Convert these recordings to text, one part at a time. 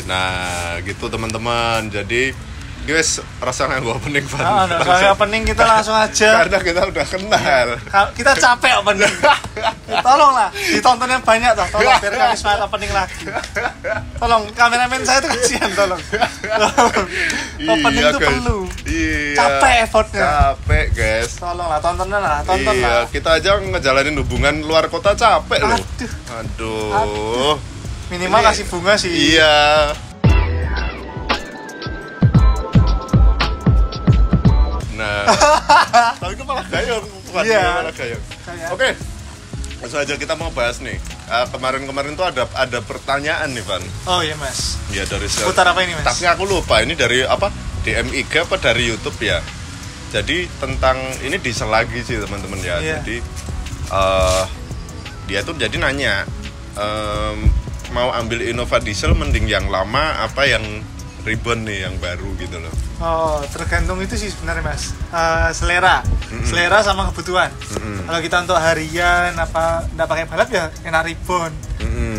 Nah, gitu teman-teman. Jadi guys, rasanya gue opening Van. Soalnya opening kita langsung aja. Karena kita udah kenal. Kita capek opening. Tolonglah, ditontonnya banyak toh. Tolong biar kami semangat opening lagi. Tolong, kameramen saya tuh kasihan, tolong. Opening itu perlu. Iya. Capek effortnya. Capek guys. Tolonglah, tonton lah. Iya, kita aja ngejalanin hubungan luar kota capek loh. Aduh. Minimal kasih bunga sih. Iya. Nah, tapi itu malah gayung, bukan malah gayung. Oke, langsung aja kita mau bahas nih. Kemarin tuh ada pertanyaan nih, Van. Oh iya mas. Iya dari seputar apa ini mas? Tapi aku lupa ini dari apa? DM IG apa dari YouTube ya? Jadi tentang ini diesel lagi sih teman-teman ya. Yeah. Jadi dia tuh jadi nanya mau ambil Innova diesel mending yang lama apa yang Ribbon nih yang baru gitu loh. Oh, tergantung itu sih sebenarnya mas. Selera sama kebutuhan. Kalau kita untuk harian apa nggak pakai balap ya enak Ribbon.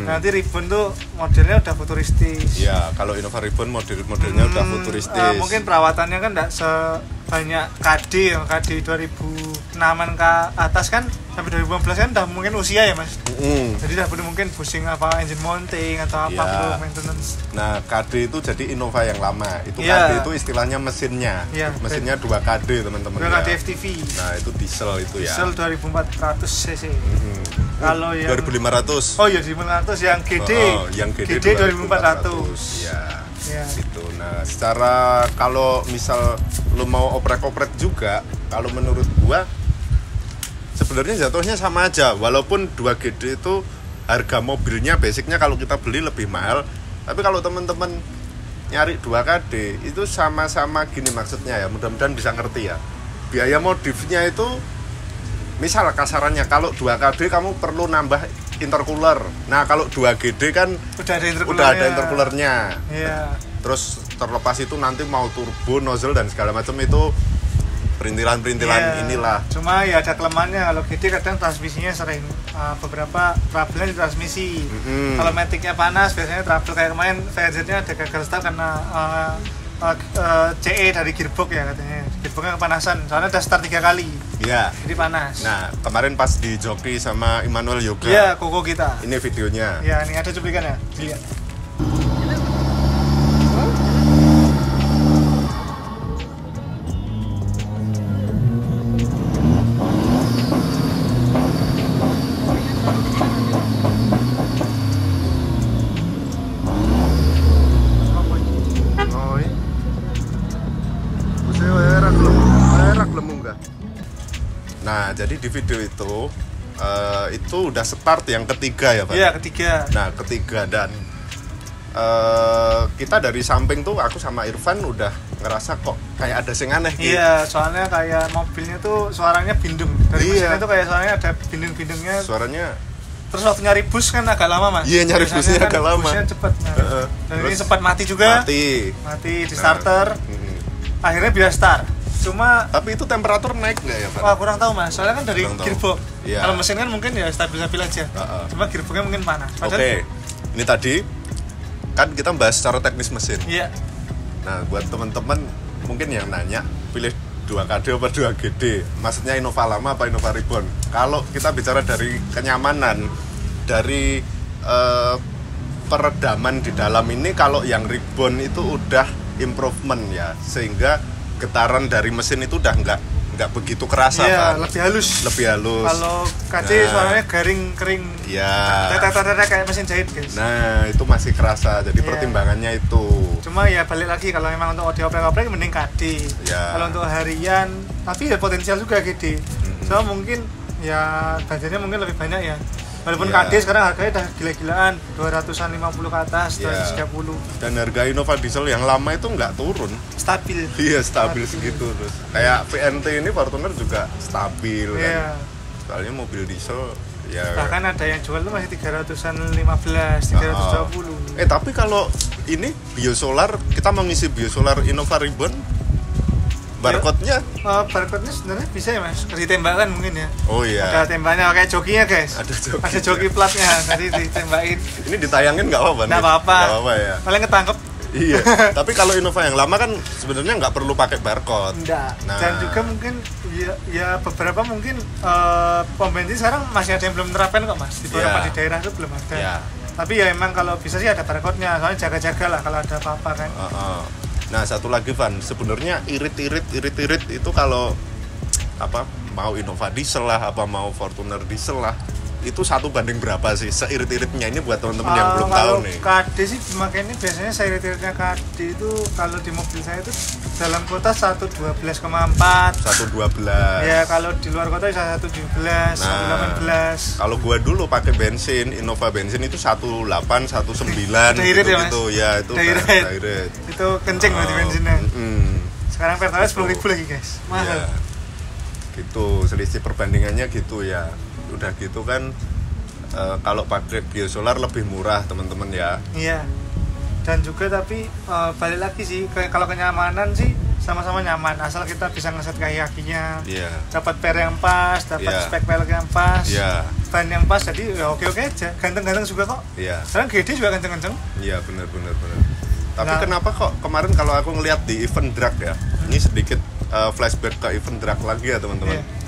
Nanti Ribbon tuh modelnya udah futuristis. Ya, kalau Innova Ribbon modelnya udah futuristis. Mungkin perawatannya kan nggak sebanyak KD 2006an ke atas kan, sampai 2015 kan udah mungkin usia ya mas. Jadi udah perlu mungkin pusing apa engine mounting atau apa perlu maintenance. Nah, KD itu jadi Innova yang lama. Itu KD itu istilahnya mesinnya. Mesinnya 2 KD teman-teman. 2 KD FTV. Nah, itu diesel itu ya. Diesel 2400 cc. Kalau yang 2500. Oh iya 2500 yang GD. Yang GD 2400. Ya. Gitu. Nah, secara kalau misal lu mau oprek-oprek juga, kalau menurut gua sebenarnya jatuhnya sama aja. Walaupun 2GD itu harga mobilnya basicnya kalau kita beli lebih mahal, tapi kalau teman-teman nyari 2KD itu sama-sama gini maksudnya ya, mudah-mudahan bisa ngerti ya. Biaya modifnya itu misal kasarannya kalau 2KD kamu perlu nambah intercooler. Nah, kalau 2GD kan udah ada intercoolernya. Iya. Terus terlepas itu nanti mau turbo, nozzle dan segala macam itu perintilan inilah. Cuma ya ada kelemahannya kalau GD kadang transmisinya sering beberapa trouble di transmisi. Kalau maticnya panas biasanya trouble kayak kemarin VRZ-nya ada gagal start karena CE dari gearbox ya katanya. Gearboxnya kepanasan, soalnya udah start 3 kali. Iya. Jadi panas. Nah, kemarin pas di joki sama Immanuel Yoga. Iya, koko kita. Ini videonya. Iya, ini ada cuplikannya. Lihat. Nah, jadi di video itu udah start yang ketiga ya Pak? Iya, ketiga. Nah, ketiga dan kita dari samping tuh aku sama Irfan udah ngerasa kok kayak ada sing aneh gitu. Iya, soalnya kayak mobilnya tuh suaranya bindeng. Dari mesinnya tuh kayak suaranya ada bindeng-bindengnya. Suaranya. Terus waktu nyari bus kan agak lama mas. Iya, nyari busnya agak lama. Busnya cepet. Nah. Dan ini sempat mati juga. Mati di starter. Akhirnya bisa start. Cuma tapi itu temperatur naik nggak ya Pak? Wah kurang tahu mas, soalnya kan dari gearbox. Yeah. Kalau mesin kan mungkin ya stabil-stabil aja. Cuma gearboxnya mungkin panas. Oke. Ini tadi kan kita bahas secara teknis mesin. Iya. Nah buat teman-teman mungkin yang nanya pilih 2KD apa 2GD, maksudnya Innova lama apa Innova Ribbon? Kalau kita bicara dari kenyamanan, dari peredaman di dalam ini, kalau yang Ribbon itu udah improvement ya, sehingga getaran dari mesin itu udah nggak begitu kerasa kan? Lebih halus. Kalau KD suaranya garing kering. Iya. Tata kayak mesin jahit guys. Nah itu masih kerasa. Jadi pertimbangannya itu. Cuma ya balik lagi kalau memang untuk oprek mending KD. Kalau untuk harian, tapi ya potensial juga GD. So mungkin ya budgetnya mungkin lebih banyak ya. Walaupun KD sekarang harganya udah gila-gilaan 250 ke atas, 230. Dan harga Innova diesel yang lama itu nggak turun. Stabil. Iya, stabil segitu terus. Kayak VNT ini Fortuner juga stabil kan. Soalnya mobil diesel ya. Bahkan ada yang jual tuh masih 315, 320. Tapi kalau ini biosolar, kita mau ngisi biosolar Innova Ribbon barcode-nya? Barcode-nya sebenarnya bisa ya mas, ditembakkan mungkin ya. Oh iya. Ada tembaknya kayak jokinya guys. Ada joki platnya, tadi ditembakin. Ini ditayangin nggak apa-apa? Nggak apa-apa. Nggak apa ya. Paling ketangkep. Iya. Tapi kalau Innova yang lama kan sebenarnya nggak perlu pakai barcode. Enggak. Nah. Dan juga mungkin ya beberapa mungkin pom bensin sekarang masih ada yang belum menerapkan kok mas. Di beberapa di daerah itu belum ada. Yeah. Tapi ya emang kalau bisa sih ada barcode-nya, soalnya jaga-jaga lah kalau ada apa-apa kan. Nah satu lagi Van, sebenarnya irit itu kalau apa mau Innova diesel lah, apa mau Fortuner diesel lah, itu 1 banding berapa sih seirit-iritnya ini buat teman-teman yang belum tahu nih? Kalau KD sih makanya biasanya seirit-iritnya KD itu kalau di mobil saya itu dalam kota 112,4 112 ya, kalau di luar kota bisa 117 118. Kalau gua dulu pakai bensin Innova bensin itu 18 19 irit ya, gitu ya, itu irit. Itu kenceng berarti bensinnya. Sekarang Pertalite 10.000 lagi guys, mahal ya, gitu selisih perbandingannya gitu ya. Udah gitu kan kalau pakai biosolar lebih murah teman-teman ya. Iya. Dan juga tapi balik lagi sih kalau kenyamanan sih sama-sama nyaman asal kita bisa ngeset kaki-kakinya. Iya. Dapat per yang pas, dapat spek pelek yang pas. Iya. Ban yang pas, jadi ya oke aja. Ganteng-ganteng juga kok. Iya. Sekarang GD juga kenceng-kenceng. Iya benar. Tapi kenapa kok kemarin kalau aku ngelihat di event drag ya, ini sedikit flashback ke event drag lagi ya teman-teman. Iya.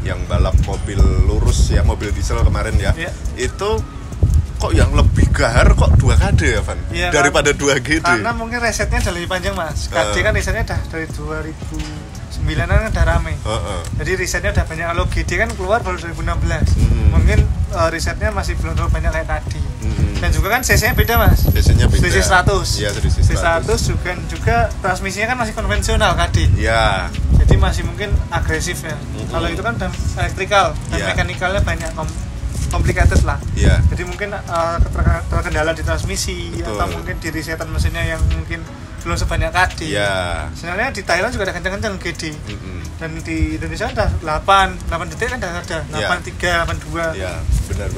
Yang balap mobil lurus ya, mobil diesel kemarin ya, itu kok yang lebih gahar kok 2KD ya Van, daripada 2GD. Karena mungkin resetnya udah lebih panjang mas. KD kan resetnya udah dari 2009an kan udah rame. Jadi resetnya udah banyak. Kalau GD kan keluar baru 2016. Mungkin resetnya masih belum terlalu banyak kayak tadi. Dan juga kan CC-nya beda mas. CC-nya beda. CC 100. Iya, CC 100 juga transmisinya kan masih konvensional KD. Iya. Jadi masih mungkin agresif ya. Kalau itu kan udah elektrikal dan mekanikalnya banyak complicated lah. Iya. Jadi mungkin terkendala di transmisi. Betul. Atau mungkin di resetan mesinnya yang mungkin belum sebanyak KD. Iya. Sebenarnya di Thailand juga ada kencang-kencang GD. Dan di Indonesia ada 8 detik kan ada 83, 82. Iya, benar.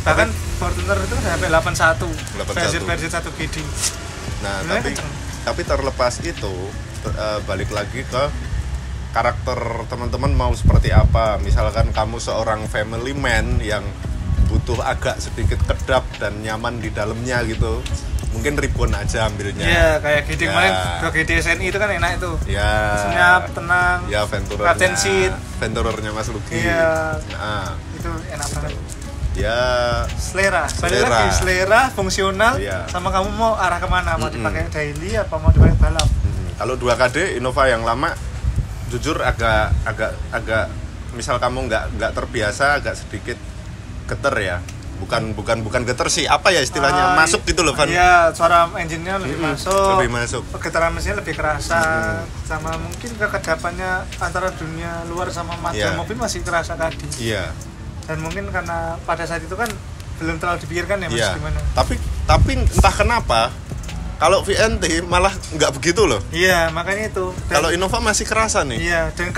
Bahkan Fortuner itu udah sampai 81. Versi 1 GD. Nah, tapi terlepas itu balik lagi ke karakter teman-teman mau seperti apa. Misalkan kamu seorang family man yang butuh agak sedikit kedap dan nyaman di dalamnya gitu, mungkin Ribbon aja ambilnya. Iya, kayak GD kemarin, GD SNI itu kan enak itu. Iya. Senyap, tenang. Iya, Venturernya. Venturernya Mas Luki. Iya. Nah, itu enak banget. Ya. Selera. Lagi selera, fungsional, sama kamu mau arah kemana? Mau dipakai daily apa mau dipakai balap? Kalau 2KD Innova yang lama, jujur agak misal kamu nggak terbiasa, agak sedikit geter ya. Bukan geter sih, apa ya istilahnya, masuk gitu loh Van. Iya, suara engine-nya lebih masuk. Getaran mesinnya lebih kerasa. Sama mungkin kekedapannya antara dunia luar sama mobil masih kerasa tadi. Iya. Dan mungkin karena pada saat itu kan belum terlalu dipikirkan ya mas gimana. Tapi entah kenapa kalau VNT malah nggak begitu loh. Iya, makanya itu. Kalau Innova masih kerasa nih. Iya, dan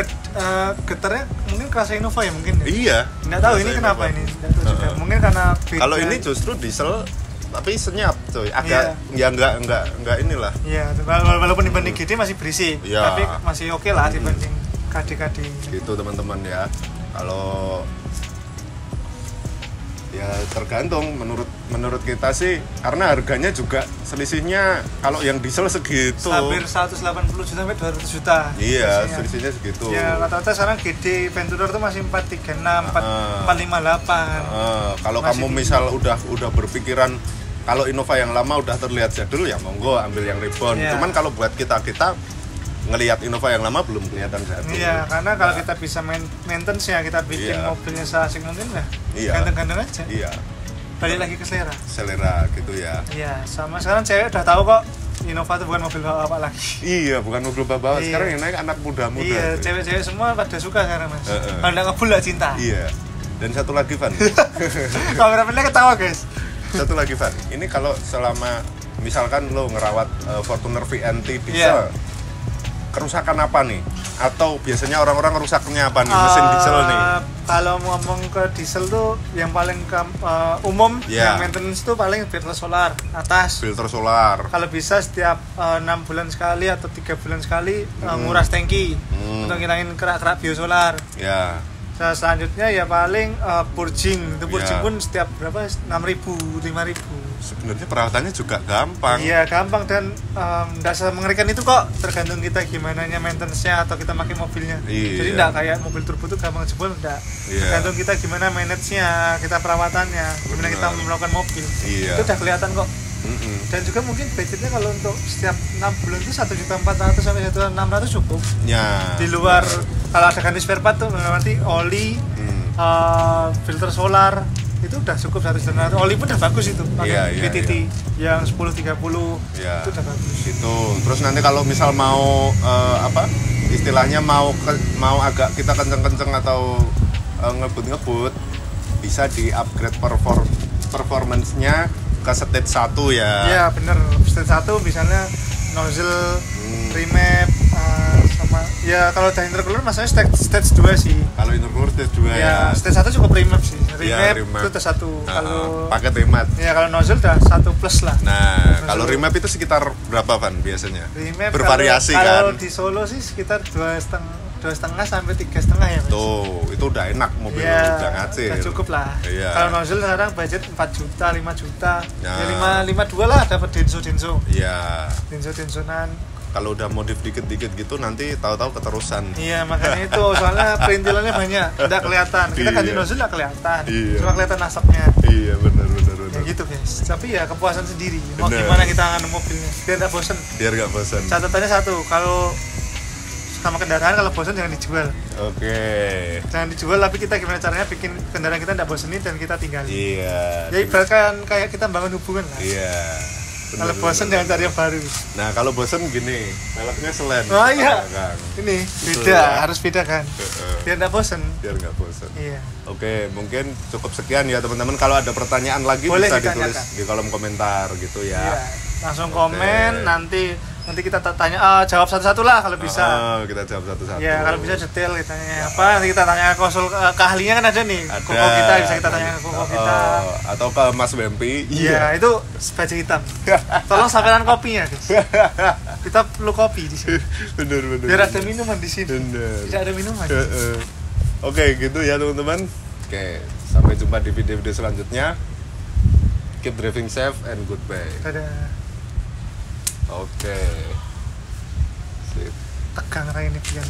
getarnya mungkin kerasa Innova ya mungkin. Iya. Nggak tahu ini kenapa ini. Mungkin karena beda. Kalau ini justru diesel tapi senyap tuh, agak nggak inilah. Iya, walaupun dibanding GD masih berisik, tapi masih oke lah dibanding KD. Gitu teman-teman ya. Kalau ya tergantung menurut kita sih, karena harganya juga selisihnya kalau yang diesel segitu hampir 180 juta sampai 200 juta. Iya, selisihnya segitu. Ya rata-rata sekarang GD Venturer tuh masih 436, 458. Kalau kamu misal udah berpikiran kalau Innova yang lama udah terlihat jadul ya monggo ambil yang Ribbon. Cuman kalau buat kita ngelihat Innova yang lama belum kelihatan jadul. Iya, karena kalau kita bisa maintenance ya, kita bikin mobilnya seasik mungkin lah. Ganteng-ganteng aja. Iya. Balik lagi ke selera gitu ya. Iya, sama sekarang cewek udah tahu kok Innova itu bukan mobil bapak lagi. Iya, bukan mobil bapak. Sekarang yang naik anak muda-muda. Iya, cewek-cewek semua pada suka sekarang mas. Kalau nggak ngebul lah cinta. Iya. Dan satu lagi Van. Kameramennya ketawa guys. Satu lagi Van. Ini kalau selama misalkan lo ngerawat Fortuner VNT diesel. kerusakan apa nih? Atau biasanya orang-orang rusaknya apa nih mesin diesel nih? Kalau ngomong ke diesel tuh yang paling umum yang maintenance tuh paling filter solar atas. Filter solar. Kalau bisa setiap 6 bulan sekali atau 3 bulan sekali nguras tangki untuk ngilangin kerak-kerak biosolar. Ya. Nah, selanjutnya ya paling purging. Itu purging pun setiap berapa? 6.000, 5.000. Sebenarnya perawatannya juga gampang. Iya, gampang dan enggak semengerikan itu kok. Tergantung kita gimana maintenance-nya atau kita pakai mobilnya. Jadi enggak kayak mobil turbo itu gampang jebol, enggak. Tergantung kita gimana manage-nya, kita perawatannya, gimana kita melakukan mobil. Itu udah kelihatan kok. Dan juga mungkin budgetnya kalau untuk setiap 6 bulan itu 1.400.000 sampai 1.600.000 cukup. Ya. Di luar kalau ada ganti spare part tuh berarti oli, filter solar itu udah cukup 1.600.000. Oli pun udah bagus itu pakai VTT yang 1030 itu udah bagus. Itu. Terus nanti kalau misal mau istilahnya mau agak kita kenceng-kenceng atau ngebut-ngebut bisa di-upgrade performance-nya ke stage 1 ya. Iya, bener. Stage 1 misalnya nozzle, remap sama ya kalau udah intercooler maksudnya stage 2 sih. Kalau intercooler stage 2 ya. Stage 1 cukup remap sih. Remap itu udah 1. Kalau paket remap. Ya, kalau nozzle udah 1 plus lah. Nah, kalau remap itu sekitar berapa Van biasanya? Remap bervariasi kalau kan. Kalau di Solo sih sekitar 2,5 sampai 3,5 ya, Mas. Tuh, itu udah enak mobil udah ngacil. Udah cukup lah. Iya. Kalau nozzle sekarang budget 4 juta, 5 juta. Ya 52 lah dapat denso. Iya. Denso-densonan. Kalau udah modif dikit-dikit gitu nanti tahu-tahu keterusan. Iya, makanya itu soalnya perintilannya banyak, enggak kelihatan. Kita ganti nozzle enggak kelihatan. Cuma kelihatan asapnya. Iya, benar. Ya gitu, guys. Tapi ya kepuasan sendiri. Mau gimana kita nganu mobilnya biar enggak bosan. Biar enggak bosan. Catatannya satu, kalau sama kendaraan kalau bosan jangan dijual. Oke. Jangan dijual, tapi kita gimana caranya bikin kendaraan kita enggak bosenin dan kita tinggalin. Iya. Ya ibaratkan kayak kita bangun hubungan lah. Iya. Kalau bosan jangan cari yang baru. Nah, kalau bosan gini, velgnya selen. Oh iya. Kan? Ini beda, harus beda kan. Biar enggak bosan. Biar enggak bosan. Iya. Oke, mungkin cukup sekian ya teman-teman. Kalau ada pertanyaan lagi boleh bisa ditulis di kolom komentar gitu ya. Iya. Langsung komen, nanti kita tanya jawab satu-satu lah kalau bisa. Kita jawab satu-satu. Ya, kalau bisa detail ditanya apa, nanti kita tanya konsul keahliannya kan ada nih. Koko kita bisa kita tanya ke koko kita atau ke Mas Bempi. Iya, itu baju hitam. Tolong sampaikan kopinya, guys. Kita perlu kopi di sini. Bener. Biar ada minuman di sini. Bener. Tidak ada minuman. Oke, gitu ya teman-teman. Oke, sampai jumpa di video-video selanjutnya. Keep driving safe and goodbye. Dadah. Oke. Sip. Tegang rai ini pian.